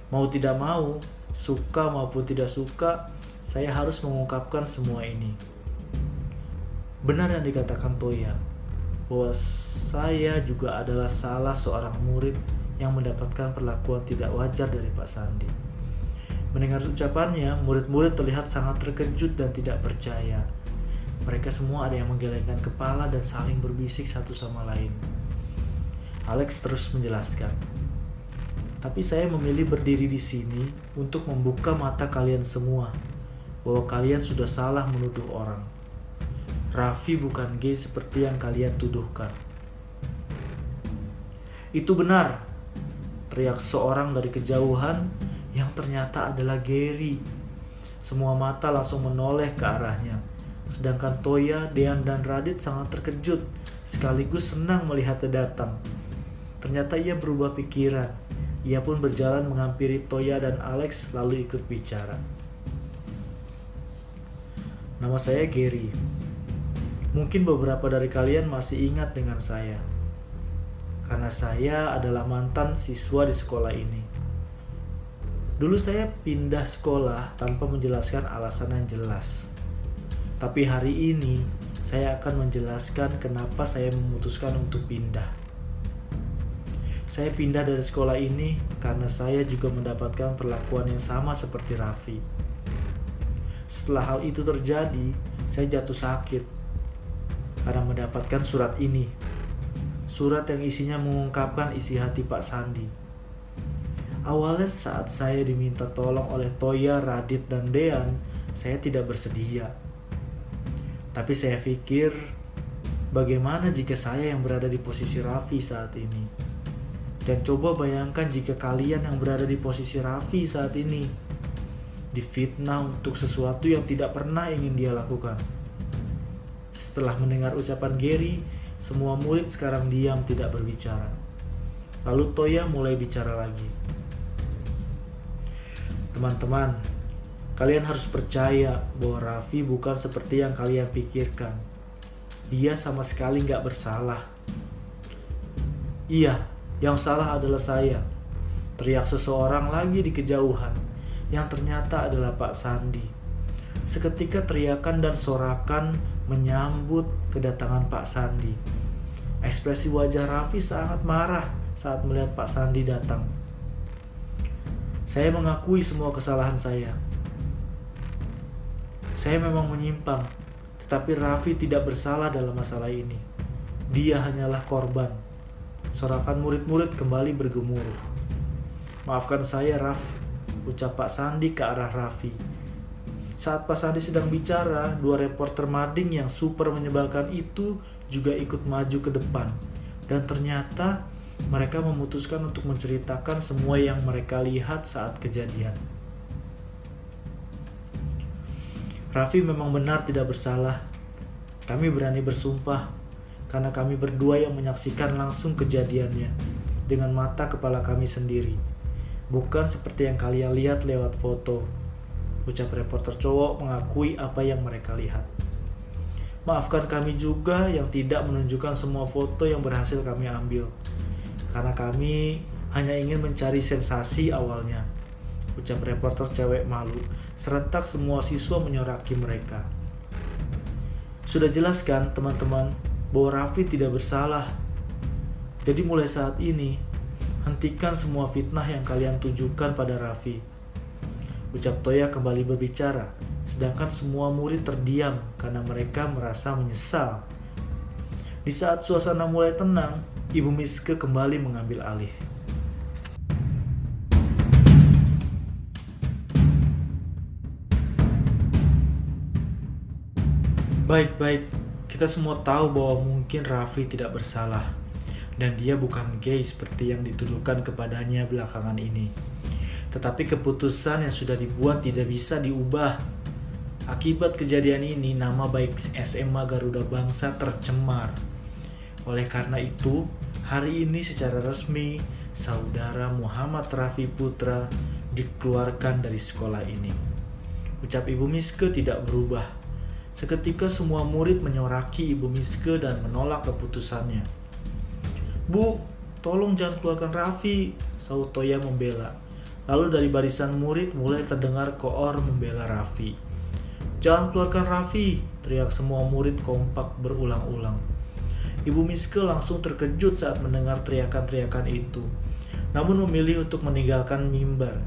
Mau tidak mau, suka maupun tidak suka, saya harus mengungkapkan semua ini. Benar yang dikatakan Toya, bahwa saya juga adalah salah seorang murid yang mendapatkan perlakuan tidak wajar dari Pak Sandi. Mendengar ucapannya, murid-murid terlihat sangat terkejut dan tidak percaya. Mereka semua ada yang menggelengkan kepala dan saling berbisik satu sama lain. Alex terus menjelaskan, tapi saya memilih berdiri di sini untuk membuka mata kalian semua bahwa kalian sudah salah menuduh orang. Raffi bukan gay seperti yang kalian tuduhkan. Itu benar, teriak seorang dari kejauhan yang ternyata adalah Gary. Semua mata langsung menoleh ke arahnya, sedangkan Toya, Dean, dan Radit sangat terkejut sekaligus senang melihatnya datang. Ternyata ia berubah pikiran. Ia pun berjalan menghampiri Toya dan Alex lalu ikut bicara. Nama saya Gary. Mungkin beberapa dari kalian masih ingat dengan saya, karena saya adalah mantan siswa di sekolah ini. Dulu saya pindah sekolah tanpa menjelaskan alasan yang jelas. Tapi hari ini saya akan menjelaskan kenapa saya memutuskan untuk pindah. Saya pindah dari sekolah ini karena saya juga mendapatkan perlakuan yang sama seperti Raffi. Setelah hal itu terjadi, saya jatuh sakit karena mendapatkan surat ini. Surat yang isinya mengungkapkan isi hati Pak Sandi. Awalnya saat saya diminta tolong oleh Toya, Radit, dan Dean, saya tidak bersedia. Tapi saya pikir, bagaimana jika saya yang berada di posisi Raffi saat ini? Dan coba bayangkan jika kalian yang berada di posisi Raffi saat ini, difitnah untuk sesuatu yang tidak pernah ingin dia lakukan. Setelah mendengar ucapan Gary, semua murid sekarang diam tidak berbicara. Lalu Toya mulai bicara lagi. Teman-teman, kalian harus percaya bahwa Raffi bukan seperti yang kalian pikirkan. Dia sama sekali gak bersalah. Iya, yang salah adalah saya, teriak seseorang lagi di kejauhan, yang ternyata adalah Pak Sandi. Seketika teriakan dan sorakan menyambut kedatangan Pak Sandi. Ekspresi wajah Raffi sangat marah saat melihat Pak Sandi datang. Saya mengakui semua kesalahan saya. Saya memang menyimpang, tetapi Raffi tidak bersalah dalam masalah ini. Dia hanyalah korban. Sorakan murid-murid kembali bergemuruh. Maafkan saya, Raff, ucap Pak Sandi ke arah Raffi. Saat Pak Sandi sedang bicara, dua reporter mading yang super menyebalkan itu juga ikut maju ke depan. Dan ternyata mereka memutuskan untuk menceritakan semua yang mereka lihat saat kejadian. Raffi memang benar tidak bersalah. Kami berani bersumpah karena kami berdua yang menyaksikan langsung kejadiannya dengan mata kepala kami sendiri. Bukan seperti yang kalian lihat lewat foto, ucap reporter cowok mengakui apa yang mereka lihat. Maafkan kami juga yang tidak menunjukkan semua foto yang berhasil kami ambil, karena kami hanya ingin mencari sensasi awalnya, ucap reporter cewek malu. Serentak semua siswa menyoraki mereka. Sudah jelas kan teman-teman bahwa Raffi tidak bersalah. Jadi mulai saat ini, hentikan semua fitnah yang kalian tujukan pada Raffi, ucap Toya kembali berbicara, sedangkan semua murid terdiam karena mereka merasa menyesal. Di saat suasana mulai tenang, Ibu Miske kembali mengambil alih. Baik-baik, kita semua tahu bahwa mungkin Raffi tidak bersalah dan dia bukan gay seperti yang dituduhkan kepadanya belakangan ini. Tetapi keputusan yang sudah dibuat tidak bisa diubah. Akibat kejadian ini, nama baik SMA Garuda Bangsa tercemar. Oleh karena itu, hari ini secara resmi, Saudara Muhammad Raffi Putra dikeluarkan dari sekolah ini. Ucap Ibu Miske tidak berubah. Seketika semua murid menyoraki Ibu Miske dan menolak keputusannya. Bu, tolong jangan keluarkan Raffi, sahut Toya membela. Lalu dari barisan murid mulai terdengar koor membela Raffi. Jangan keluarkan Raffi, teriak semua murid kompak berulang-ulang. Ibu Miske langsung terkejut saat mendengar teriakan-teriakan itu, namun memilih untuk meninggalkan mimbar.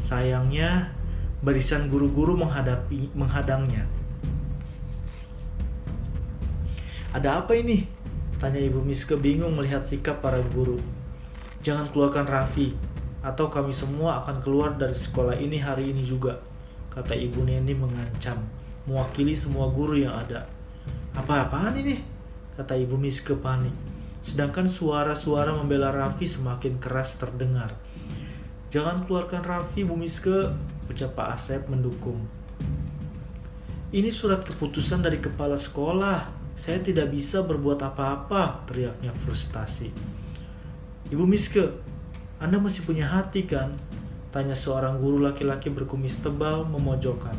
Sayangnya, barisan guru-guru menghadangnya. Ada apa ini? Tanya Ibu Miske bingung melihat sikap para guru. Jangan keluarkan Raffi, atau kami semua akan keluar dari sekolah ini hari ini juga, kata Ibu Neni mengancam, mewakili semua guru yang ada. Apa-apaan ini? Kata Ibu Miske panik. Sedangkan suara-suara membela Raffi semakin keras terdengar. Jangan keluarkan Raffi, Bu Miske, ucap Pak Asep mendukung. Ini surat keputusan dari kepala sekolah. Saya tidak bisa berbuat apa-apa, teriaknya frustasi. Ibu Miske, Anda masih punya hati kan? Tanya seorang guru laki-laki berkumis tebal memojokkan.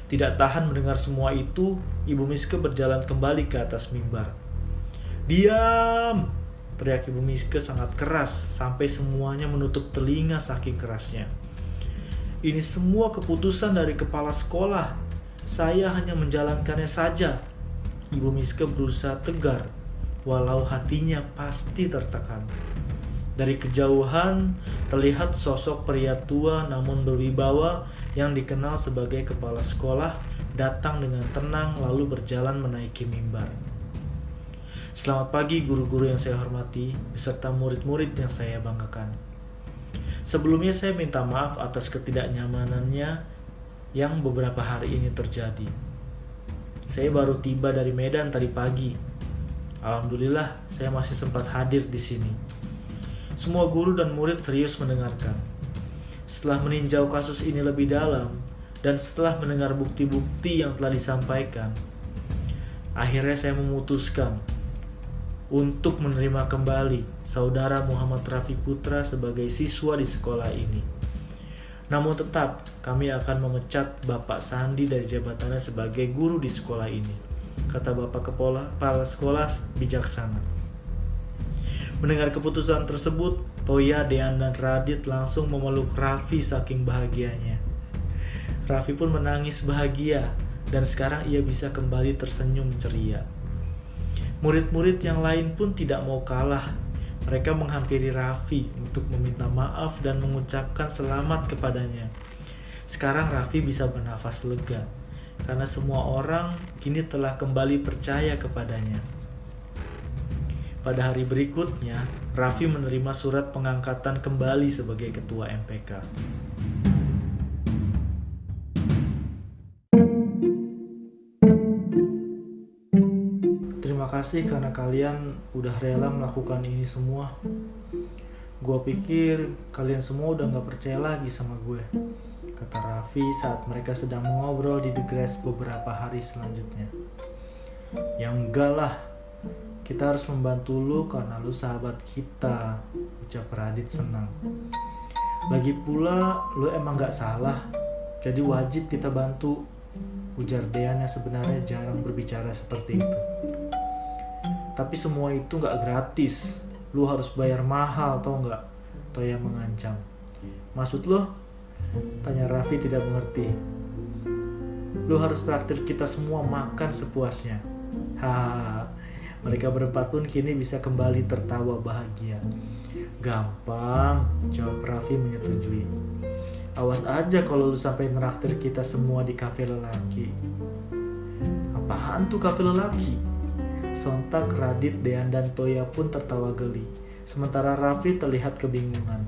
Tidak tahan mendengar semua itu, Ibu Miske berjalan kembali ke atas mimbar. Diam! Teriak Ibu Miske sangat keras sampai semuanya menutup telinga saking kerasnya. Ini semua keputusan dari kepala sekolah. Saya hanya menjalankannya saja. Ibu Miske berusaha tegar, walau hatinya pasti tertekan. Dari kejauhan, terlihat sosok pria tua namun berwibawa yang dikenal sebagai kepala sekolah datang dengan tenang lalu berjalan menaiki mimbar. Selamat pagi guru-guru yang saya hormati, beserta murid-murid yang saya banggakan. Sebelumnya saya minta maaf atas ketidaknyamanannya yang beberapa hari ini terjadi. Saya baru tiba dari Medan tadi pagi. Alhamdulillah, saya masih sempat hadir di sini. Semua guru dan murid serius mendengarkan. Setelah meninjau kasus ini lebih dalam, dan setelah mendengar bukti-bukti yang telah disampaikan, akhirnya saya memutuskan untuk menerima kembali Saudara Muhammad Raffi Putra sebagai siswa di sekolah ini. Namun tetap, kami akan memecat Bapak Sandi dari jabatannya sebagai guru di sekolah ini, kata Bapak Kepala Sekolah bijaksana. Mendengar keputusan tersebut, Toya, Dean, dan Radit langsung memeluk Raffi saking bahagianya. Raffi pun menangis bahagia, dan sekarang ia bisa kembali tersenyum ceria. Murid-murid yang lain pun tidak mau kalah. Mereka menghampiri Raffi untuk meminta maaf dan mengucapkan selamat kepadanya. Sekarang Raffi bisa bernafas lega, karena semua orang kini telah kembali percaya kepadanya. Pada hari berikutnya, Raffi menerima surat pengangkatan kembali sebagai ketua MPK. Terima kasih karena kalian udah rela melakukan ini semua. Gue pikir kalian semua udah gak percaya lagi sama gue, kata Raffi saat mereka sedang mengobrol di The Grass beberapa hari selanjutnya. Ya enggak lah, kita harus membantu lu karena lu sahabat kita, ucap Radit senang. Lagi pula lu emang gak salah, jadi wajib kita bantu. ujar Dean yang sebenarnya jarang berbicara seperti itu. Tapi semua itu gak gratis. Lu harus bayar mahal, tau gak? Toya mengancam. Maksud lo? Tanya Raffi tidak mengerti. Lu harus traktir kita semua makan sepuasnya. Hahaha. Mereka berempat pun kini bisa kembali tertawa bahagia. Gampang, jawab Raffi menyetujui. Awas aja kalau lu sampai neraktir kita semua di kafe lelaki. Apaan tuh kafe lelaki? Sontak Radit, Dean dan Toya pun tertawa geli. Sementara Raffi terlihat kebingungan.